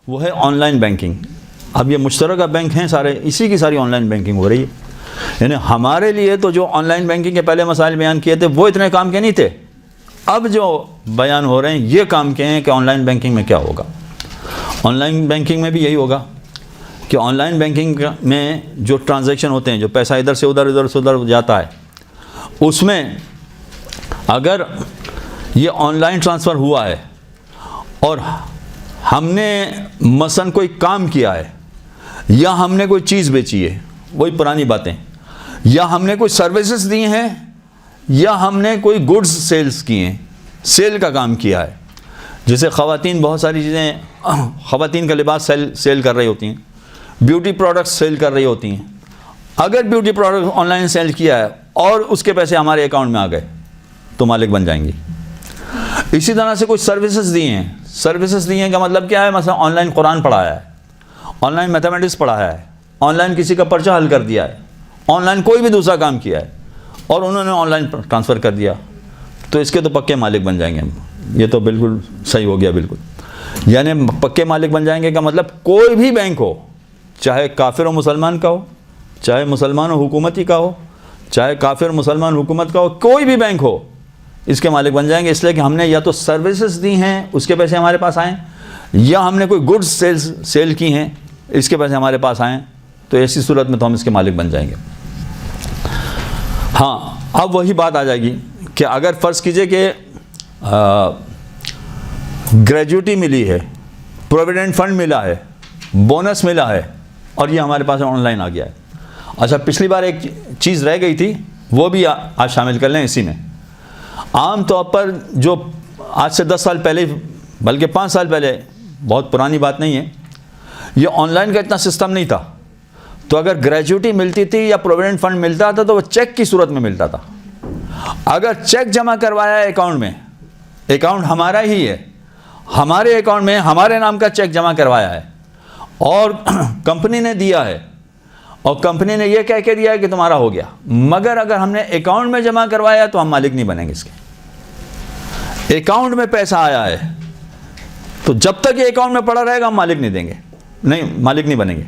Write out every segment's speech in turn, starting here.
وہ ہے on line banking. اب یہ مشترکہ بینک ہیں سارے, اسی کی ساری آن لائن بینکنگ ہو رہی ہے. یعنی ہمارے لیے تو جو آن لائن بینکنگ کے پہلے مسائل بیان کیے تھے وہ اتنے کام کے نہیں تھے. اب جو بیان ہو رہے ہیں یہ کام کے ہیں کہ آن لائن بینکنگ میں کیا ہوگا. آن لائن بینکنگ میں بھی یہی ہوگا کہ آن لائن بینکنگ میں جو ٹرانزیکشن ہوتے ہیں, جو پیسہ ادھر سے ادھر جاتا ہے, اس میں اگر یہ آن لائن ٹرانسفر ہوا ہے اور ہم نے مثلا کوئی کام کیا ہے, یا ہم نے کوئی چیز بیچی ہے, وہی پرانی باتیں, یا ہم نے کوئی سروسز دی ہیں, یا ہم نے کوئی گڈز سیلز کی ہیں, سیل کا کام کیا ہے. جیسے خواتین بہت ساری چیزیں, خواتین کا لباس سیل کر رہی ہوتی ہیں, بیوٹی پروڈکٹس سیل کر رہی ہوتی ہیں. اگر beauty product online sale کیا ہے اور اس کے پیسے ہمارے اکاؤنٹ میں آ گئے تو مالک بن جائیں گی. اسی طرح سے کوئی سروسز دی ہیں, سروسز دی ہیں کا مطلب کیا ہے, مثلا آن لائن قرآن پڑھایا ہے, آن لائن میتھمیٹکس پڑھایا ہے, آن لائن کسی کا پرچہ حل کر دیا ہے, آن لائن کوئی بھی دوسرا کام کیا ہے اور انہوں نے آن لائن ٹرانسفر کر دیا, تو اس کے تو پکے مالک بن جائیں گے ہم. یہ تو بالکل صحیح ہو گیا بالکل. یعنی پکے مالک بن جائیں گے کا مطلب کوئی بھی بینک ہو, چاہے کافر و مسلمان کا ہو, چاہے مسلمان و حکومتی کا ہو, چاہے کافر مسلمان حکومت کا ہو, کوئی بھی بینک ہو, اس کے مالک بن جائیں گے. اس لیے کہ ہم نے یا تو سروسز دی ہیں اس کے پیسے ہمارے پاس آئیں, یا ہم نے کوئی گڈز سیل کی ہیں اس کے پیسے ہمارے پاس آئیں, تو ایسی صورت میں تو ہم اس کے مالک بن جائیں گے. ہاں, اب وہی بات آ جائے گی کہ اگر فرض کیجئے کہ گریجوٹی ملی ہے, پروویڈنٹ فنڈ ملا ہے, بونس ملا ہے, اور یہ ہمارے پاس آن لائن آ گیا ہے. اچھا, پچھلی بار ایک چیز رہ گئی تھی, وہ بھی آج شامل کر لیں اسی میں. عام طور پر جو آج سے 10 سال پہلے, بلکہ 5 سال پہلے, بہت پرانی بات نہیں ہے, یہ آن لائن کا اتنا سسٹم نہیں تھا. تو اگر گریجوٹی ملتی تھی یا پروویڈنٹ فنڈ ملتا تھا تو وہ چیک کی صورت میں ملتا تھا. اگر چیک جمع کروایا ہے اکاؤنٹ میں, اکاؤنٹ ہمارا ہی ہے, ہمارے اکاؤنٹ میں ہمارے نام کا چیک جمع کروایا ہے اور کمپنی نے دیا ہے, اور کمپنی نے یہ کہہ کے دیا ہے کہ تمہارا ہو گیا, مگر اگر ہم نے اکاؤنٹ میں جمع کروایا تو ہم مالک نہیں بنیں گے اس کے. اکاؤنٹ میں پیسہ آیا ہے تو جب تک یہ اکاؤنٹ میں پڑا رہے گا ہم مالک نہیں دیں گے, مالک نہیں بنیں گے.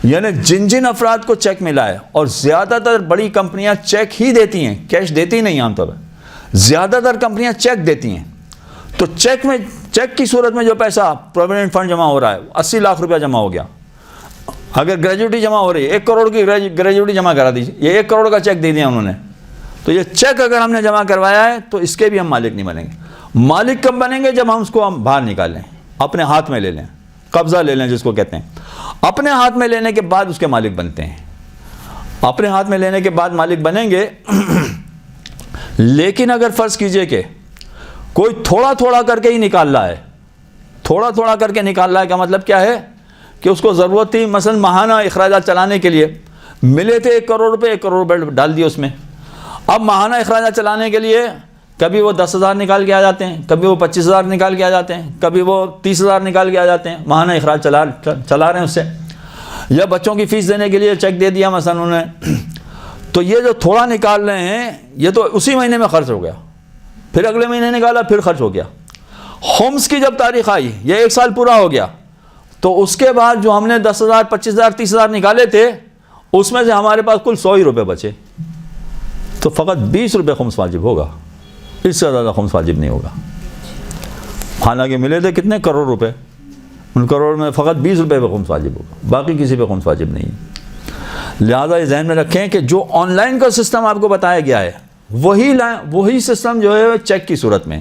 یعنی جن افراد کو چیک ملا ہے, اور زیادہ تر بڑی کمپنیاں چیک ہی دیتی ہیں, کیش دیتی نہیں عام طور پر, زیادہ تر کمپنیاں چیک دیتی ہیں. تو چیک کی صورت میں جو پیسہ پروویڈنٹ فنڈ جمع ہو رہا ہے, 80 لاکھ روپیہ جمع ہو گیا. اگر گریجوٹی جمع ہو رہی ہے, 1 کروڑ کی گریجوٹی جمع کرا دیجیے, یہ 1 کروڑ کا چیک دے دیا انہوں نے, تو یہ چیک اگر ہم نے جمع کروایا ہے تو اس کے بھی ہم مالک نہیں بنیں گے. مالک کب بنیں گے, جب ہم اس کو باہر نکال لیں, اپنے ہاتھ میں لے لیں, قبضہ لے لیں جس کو کہتے ہیں. اپنے ہاتھ میں لینے کے بعد اس کے مالک بنتے ہیں. اپنے ہاتھ میں لینے کے بعد مالک بنیں گے. لیکن اگر فرض کیجئے کہ کوئی تھوڑا تھوڑا کر کے ہی نکال رہا ہے, تھوڑا تھوڑا کر کے نکال رہا ہے کا مطلب کیا ہے کہ اس کو ضرورت تھی مثلا ماہانہ اخراجات چلانے کے لیے, ملے تھے 1 کروڑ روپے, 1 کروڑ روپے ڈال دیے اس میں. اب ماہانہ اخراجات چلانے کے لیے کبھی وہ 10,000 نکال کے آ جاتے ہیں, کبھی وہ 25,000 نکال کے آ جاتے ہیں, کبھی وہ 30,000 نکال کے آ جاتے ہیں, ماہانہ اخراج چلا رہے ہیں اس سے. یا بچوں کی فیس دینے کے لیے چیک دے دیا مثلا انہوں نے, تو یہ جو تھوڑا نکال رہے ہیں یہ تو اسی مہینے میں خرچ ہو گیا, پھر اگلے مہینے نکالا پھر خرچ ہو گیا. خمس کی جب تاریخ آئی, یہ 1 سال پورا ہو گیا, تو اس کے بعد جو ہم نے 10,000 25,000 30,000 نکالے تھے اس میں سے ہمارے پاس کل 100 ہی روپے بچے, تو فقط 20 روپے خمس واجب ہوگا, اس سے زیادہ خمس واجب نہیں ہوگا. حالانکہ ملے تھے کتنے کروڑ روپے, ان کروڑ میں فقط 20 روپے پہ خمس واجب ہوگا, باقی کسی پہ خمس واجب نہیں ہے. لہٰذا یہ ذہن میں رکھیں کہ جو آن لائن کا سسٹم آپ کو بتایا گیا ہے وہی سسٹم جو ہے چیک کی صورت میں,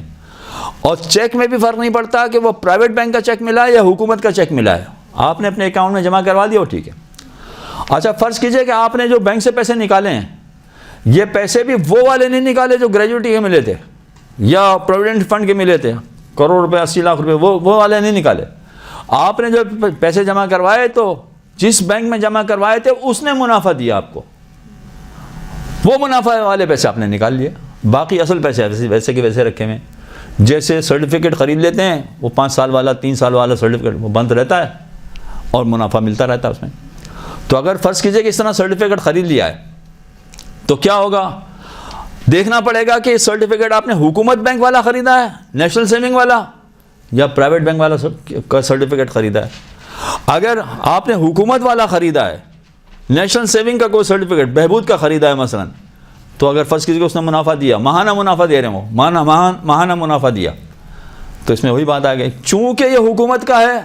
اور چیک میں بھی فرق نہیں پڑتا کہ وہ پرائیویٹ بینک کا چیک ملا ہے یا حکومت کا چیک ملا ہے, آپ نے اپنے اکاؤنٹ میں جمع کروا دیا وہ ٹھیک ہے. اچھا, فرض کیجئے کہ آپ نے جو بینک سے پیسے نکالے ہیں, یہ پیسے بھی وہ والے نہیں نکالے جو گریجوٹی کے ملے تھے یا پروویڈنٹ فنڈ کے ملے تھے, کروڑ روپے 80 لاکھ روپے, وہ والے نہیں نکالے. آپ نے جو پیسے جمع کروائے تو جس بینک میں جمع کروائے تھے اس نے منافع دیا آپ کو, وہ منافع والے پیسے آپ نے نکال لیے, باقی اصل پیسے ویسے کے ویسے رکھے ہوئے. جیسے سرٹیفکیٹ خرید لیتے ہیں, وہ 5 سال والا 3 سال والا سرٹیفکیٹ وہ بند رہتا ہے اور منافع ملتا رہتا ہے اس میں. تو اگر فرض کیجئے کہ اس طرح سرٹیفکیٹ خرید لیا ہے تو کیا ہوگا, دیکھنا پڑے گا کہ سرٹیفکیٹ آپ نے حکومت بینک والا خریدا ہے, نیشنل سیونگ والا, یا پرائیویٹ بینک والا کا سرٹیفکیٹ خریدا ہے. اگر آپ نے حکومت والا خریدا ہے، نیشنل سیونگ کا کوئی سرٹیفکیٹ بہبود کا خریدا ہے مثلا، تو اگر فرض کسی کو اس نے منافع دیا، ماہانہ منافع دے رہے ہیں، وہ ماہانہ منافع دیا، تو اس میں وہی بات آ گئی، چونکہ یہ حکومت کا ہے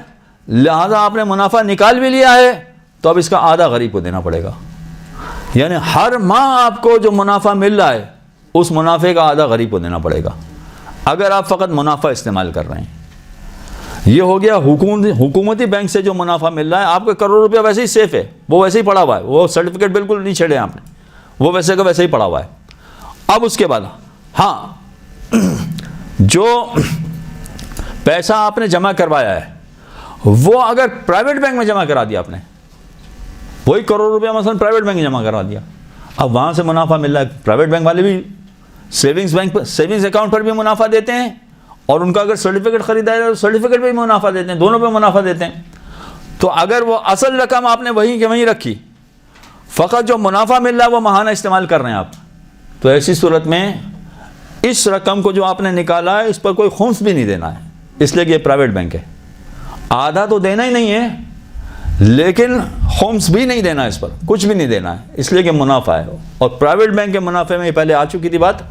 لہذا آپ نے منافع نکال بھی لیا ہے تو اب اس کا آدھا غریب کو دینا پڑے گا. یعنی ہر ماہ آپ کو جو منافع مل رہا ہے اس منافع کا آدھا غریب کو دینا پڑے گا اگر آپ فقط منافع استعمال کر رہے ہیں. یہ ہو گیا حکومتی بینک سے جو منافع مل رہا ہے. آپ کا کروڑ روپیہ ویسے ہی سیف ہے، وہ ویسے ہی پڑا ہوا ہے، وہ سرٹیفکیٹ بالکل نہیں چھیڑے آپ نے، وہ ویسے کا ویسے ہی پڑا ہوا ہے. اب اس کے بعد ہاں جو پیسہ آپ نے جمع کروایا ہے وہ اگر پرائیویٹ بینک میں جمع کرا دیا آپ نے، وہی کروڑ روپیہ مثلا پرائیویٹ بینک میں جمع کرا دیا، اب وہاں سے منافع مل رہا ہے. پرائیویٹ بینک والے بھی سیونگز اکاؤنٹ پر بھی منافع دیتے ہیں، اور ان کا اگر سرٹیفکیٹ خریدا ہے تو سرٹیفکیٹ پہ بھی منافع دیتے ہیں، دونوں پہ منافع دیتے ہیں. تو اگر وہ اصل رقم آپ نے وہیں کہ وہیں رکھی، فقط جو منافع مل رہا ہے وہ ماہانہ استعمال کر رہے ہیں آپ، تو ایسی صورت میں اس رقم کو جو آپ نے نکالا ہے اس پر کوئی خمس بھی نہیں دینا ہے، اس لیے کہ یہ پرائیویٹ بینک ہے. آدھا تو دینا ہی نہیں ہے لیکن خمس بھی نہیں دینا، اس پر کچھ بھی نہیں دینا ہے، اس لیے کہ منافع ہے. اور پرائیویٹ بینک کے منافع میں پہلے آ چکی تھی بات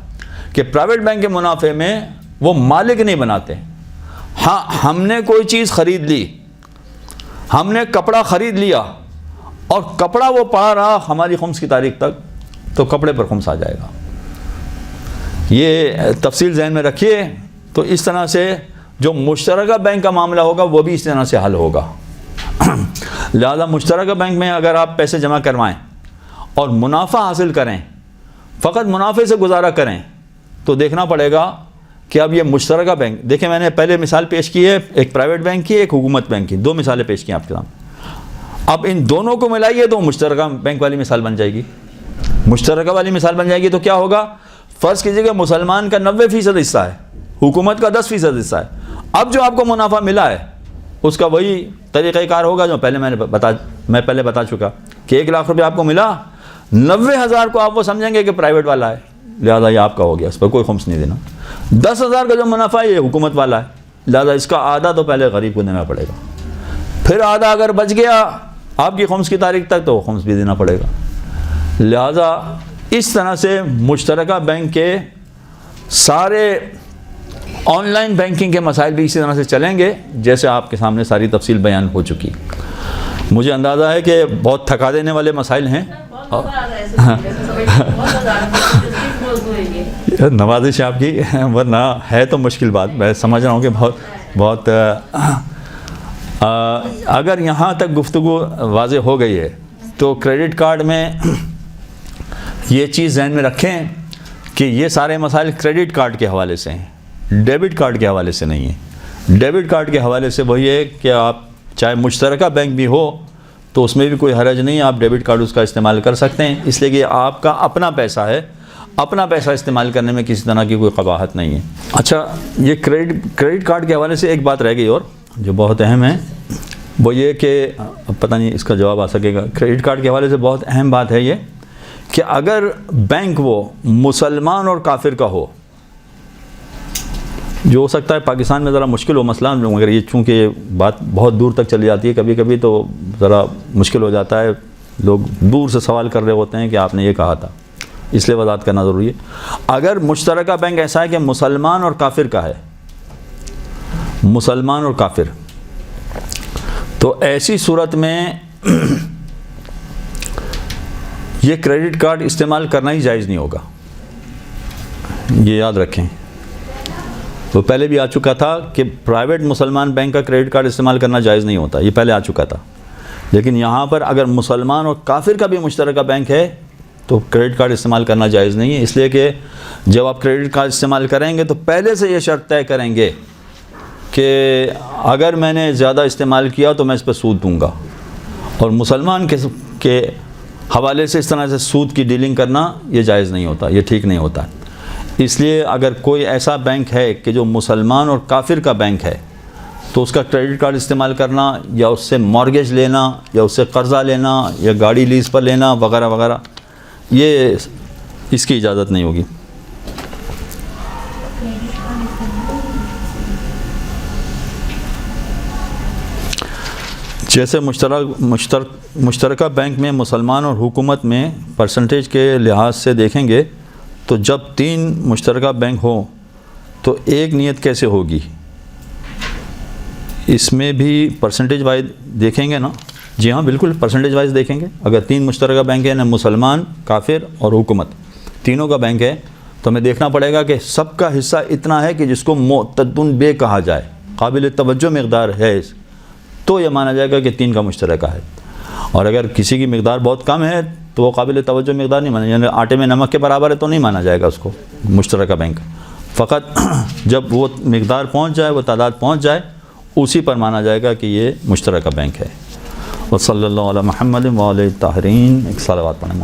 کہ پرائیویٹ بینک کے منافع میں وہ مالک نہیں بناتے. ہاں ہم نے کوئی چیز خرید لی، ہم نے کپڑا خرید لیا اور کپڑا وہ پڑا رہا ہماری خمس کی تاریخ تک، تو کپڑے پر خمس آ جائے گا. یہ تفصیل ذہن میں رکھیے. تو اس طرح سے جو مشترکہ بینک کا معاملہ ہوگا وہ بھی اس طرح سے حل ہوگا. لہذا مشترکہ بینک میں اگر آپ پیسے جمع کروائیں اور منافع حاصل کریں، فقط منافع سے گزارا کریں، تو دیکھنا پڑے گا کہ اب یہ مشترکہ بینک، دیکھیں میں نے پہلے مثال پیش کی ہے، ایک پرائیویٹ بینک کی ایک حکومت بینک کی، دو مثالیں پیش کی ہیں آپ کے سامنے. اب ان دونوں کو ملائیے تو مشترکہ بینک والی مثال بن جائے گی. مشترکہ والی مثال بن جائے گی تو کیا ہوگا؟ فرض کیجیے کہ مسلمان کا 90% حصہ ہے، حکومت کا 10% حصہ ہے. اب جو آپ کو منافع ملا ہے اس کا وہی طریقہ کار ہوگا جو پہلے میں پہلے بتا چکا کہ 1 لاکھ روپے آپ کو ملا، 90,000 کو آپ وہ سمجھیں گے کہ پرائیویٹ والا ہے، لہذا یہ آپ کا ہو گیا، اس پر کوئی خمس نہیں دینا. 10,000 کا جو منافع ہے یہ حکومت والا ہے، لہذا اس کا آدھا تو پہلے غریب کو دینا پڑے گا، پھر آدھا اگر بچ گیا آپ کی خمس کی تاریخ تک تو خمس بھی دینا پڑے گا. لہذا اس طرح سے مشترکہ بینک کے سارے آن لائن بینکنگ کے مسائل بھی اسی طرح سے چلیں گے جیسے آپ کے سامنے ساری تفصیل بیان ہو چکی. مجھے اندازہ ہے کہ بہت تھکا دینے والے مسائل ہیں. نوازش آپ کی، ورنہ ہے تو مشکل بات، میں سمجھ رہا ہوں کہ بہت اگر یہاں تک گفتگو واضح ہو گئی ہے تو کریڈٹ کارڈ میں یہ چیز ذہن میں رکھیں کہ یہ سارے مسائل کریڈٹ کارڈ کے حوالے سے ہیں، ڈیبٹ کارڈ کے حوالے سے نہیں ہیں. ڈیبٹ کارڈ کے حوالے سے وہی ہے کہ آپ چاہے مشترکہ بینک بھی ہو تو اس میں بھی کوئی حرج نہیں، آپ ڈیبٹ کارڈ اس کا استعمال کر سکتے ہیں، اس لیے کہ آپ کا اپنا پیسہ ہے، اپنا پیسہ استعمال کرنے میں کسی طرح کی کوئی قباحت نہیں ہے. اچھا، یہ کریڈٹ کارڈ کے حوالے سے ایک بات رہ گئی اور جو بہت اہم ہے، وہ یہ کہ پتہ نہیں اس کا جواب آ سکے گا. کریڈٹ کارڈ کے حوالے سے بہت اہم بات ہے یہ کہ اگر بینک وہ مسلمان اور کافر کا ہو، جو ہو سکتا ہے پاکستان میں ذرا مشکل ہو مسئلہ، مگر یہ چونکہ بات بہت دور تک چلی جاتی ہے کبھی کبھی تو ذرا مشکل ہو جاتا ہے، لوگ دور سے سوال کر رہے ہوتے ہیں کہ آپ نے یہ کہا تھا، اس لیے وضاحت کرنا ضروری ہے. اگر مشترکہ بینک ایسا ہے کہ مسلمان اور کافر کا ہے، مسلمان اور کافر، تو ایسی صورت میں یہ کریڈٹ کارڈ استعمال کرنا ہی جائز نہیں ہوگا، یہ یاد رکھیں. وہ پہلے بھی آ چکا تھا کہ پرائیویٹ مسلمان بینک کا کریڈٹ کارڈ استعمال کرنا جائز نہیں ہوتا، یہ پہلے آ چکا تھا. لیکن یہاں پر اگر مسلمان اور کافر کا بھی مشترکہ بینک ہے تو کریڈٹ کارڈ استعمال کرنا جائز نہیں ہے، اس لیے کہ جب آپ کریڈٹ کارڈ استعمال کریں گے تو پہلے سے یہ شرط طے کریں گے کہ اگر میں نے زیادہ استعمال کیا تو میں اس پہ سود دوں گا. اور مسلمان کے حوالے سے اس طرح سے سود کی ڈیلنگ کرنا یہ جائز نہیں ہوتا، یہ ٹھیک نہیں ہوتا. اس لیے اگر کوئی ایسا بینک ہے کہ جو مسلمان اور کافر کا بینک ہے تو اس کا کریڈٹ کارڈ استعمال کرنا یا اس سے مارگیج لینا یا اس سے قرضہ لینا یا گاڑی لیز پر لینا وغیرہ وغیرہ، یہ اس کی اجازت نہیں ہوگی. جیسے مشترکہ بینک میں مسلمان اور حکومت میں پرسنٹیج کے لحاظ سے دیکھیں گے تو جب 3 مشترکہ بینک ہوں تو ایک نیت کیسے ہوگی؟ اس میں بھی پرسنٹیج وائز دیکھیں گے نا؟ جی ہاں بالکل پرسنٹیج وائز دیکھیں گے. اگر 3 مشترکہ بینک ہیں نا، مسلمان، کافر اور حکومت، تینوں کا بینک ہے، تو ہمیں دیکھنا پڑے گا کہ سب کا حصہ اتنا ہے کہ جس کو معتدن بے کہا جائے، قابل توجہ مقدار ہے، تو یہ مانا جائے گا کہ 3 کا مشترکہ ہے. اور اگر کسی کی مقدار بہت کم ہے تو وہ قابل توجہ مقدار نہیں مانا، یعنی آٹے میں نمک کے برابر ہے تو نہیں مانا جائے گا اس کو مشترکہ بینک. فقط جب وہ مقدار پہنچ جائے، وہ تعداد پہنچ جائے، اسی پر مانا جائے گا کہ یہ مشترکہ بینک ہے. وصلی اللہ علی محمد وعلی الطاہرین. ایک صلوات پڑھیں.